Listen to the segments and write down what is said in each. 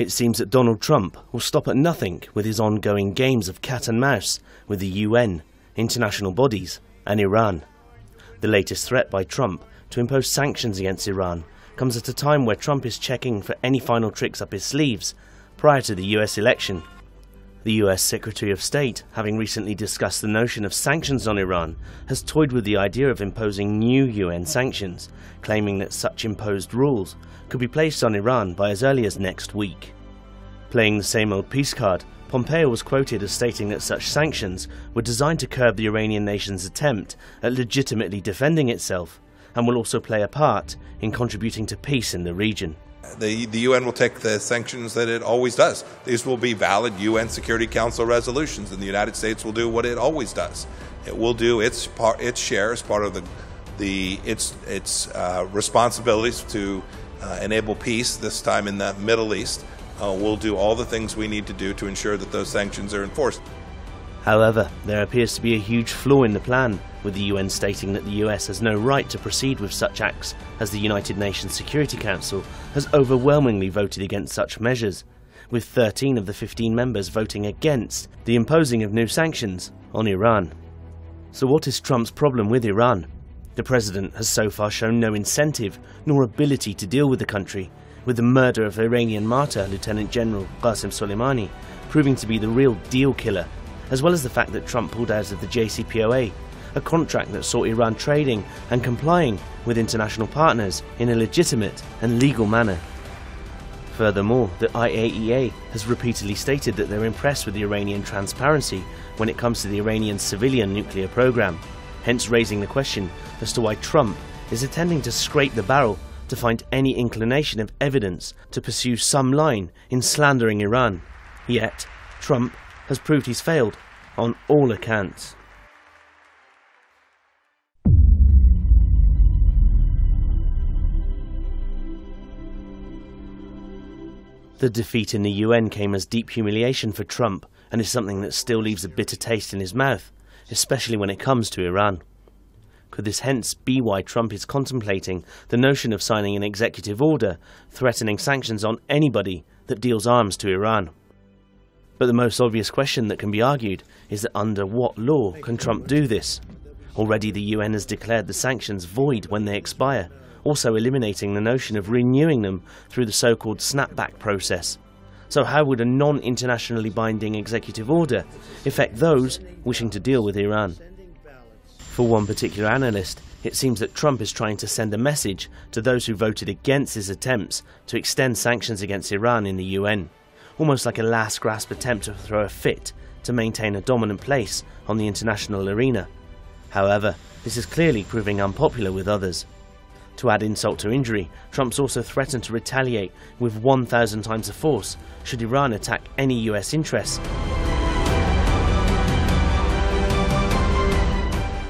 It seems that Donald Trump will stop at nothing with his ongoing games of cat and mouse with the UN, international bodies and Iran. The latest threat by Trump to impose sanctions against Iran comes at a time where Trump is checking for any final tricks up his sleeves prior to the US election. The US Secretary of State, having recently discussed the notion of sanctions on Iran, has toyed with the idea of imposing new UN sanctions, claiming that such imposed rules could be placed on Iran by as early as next week. Playing the same old peace card, Pompeo was quoted as stating that such sanctions were designed to curb the Iranian nation's attempt at legitimately defending itself, and will also play a part in contributing to peace in the region. The UN will take the sanctions that it always does. These will be valid UN Security Council resolutions, and the United States will do what it always does. It will do its share as part of its responsibilities to enable peace, this time in the Middle East. We'll do all the things we need to do to ensure that those sanctions are enforced. However, there appears to be a huge flaw in the plan, with the UN stating that the US has no right to proceed with such acts, as the United Nations Security Council has overwhelmingly voted against such measures, with 13 of the 15 members voting against the imposing of new sanctions on Iran. So what is Trump's problem with Iran? The president has so far shown no incentive nor ability to deal with the country, with the murder of Iranian martyr Lieutenant General Qasem Soleimani proving to be the real deal killer, as well as the fact that Trump pulled out of the JCPOA, a contract that saw Iran trading and complying with international partners in a legitimate and legal manner. Furthermore, the IAEA has repeatedly stated that they're impressed with the Iranian transparency when it comes to the Iranian civilian nuclear program, hence raising the question as to why Trump is intending to scrape the barrel to find any inclination of evidence to pursue some line in slandering Iran. Yet, Trump has proved he's failed on all accounts. The defeat in the UN came as deep humiliation for Trump and is something that still leaves a bitter taste in his mouth, especially when it comes to Iran. Could this hence be why Trump is contemplating the notion of signing an executive order threatening sanctions on anybody that deals arms to Iran? But the most obvious question that can be argued is that under what law can Trump do this? Already the UN has declared the sanctions void when they expire, also eliminating the notion of renewing them through the so-called snapback process. So how would a non-internationally binding executive order affect those wishing to deal with Iran? For one particular analyst, it seems that Trump is trying to send a message to those who voted against his attempts to extend sanctions against Iran in the UN, almost like a last-gasp attempt to throw a fit to maintain a dominant place on the international arena. However, this is clearly proving unpopular with others. To add insult to injury, Trump's also threatened to retaliate with 1,000 times the force should Iran attack any US interests.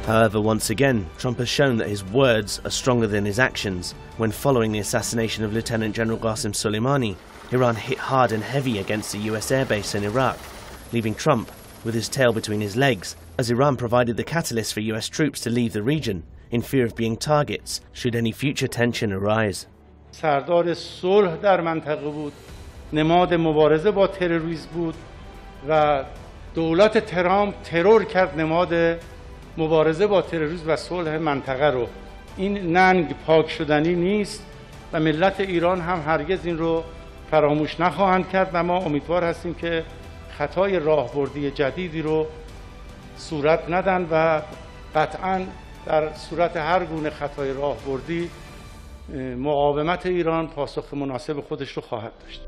However, once again, Trump has shown that his words are stronger than his actions. When following the assassination of Lieutenant General Qasem Soleimani, Iran hit hard and heavy against the US airbase in Iraq, leaving Trump with his tail between his legs, as Iran provided the catalyst for US troops to leave the region, in fear of being targets should any future tension arise. سردار صلح در منطقه بود، نماد مبارزه با تروریسم بود و دولت ترامپ ترور کرد نماد مبارزه با تروریسم و صلح منطقه رو. این ننگ پاک شدنی نیست و ملت ایران هم هرگز این رو فراموش نخواهند کرد و ما امیدوار هستیم که خطای راهبردی جدیدی رو صورت ندن و قطعاً در صورت هر گونه خطای راهبردی مقاومت ایران پاسخ مناسب خودش رو خواهد داشت.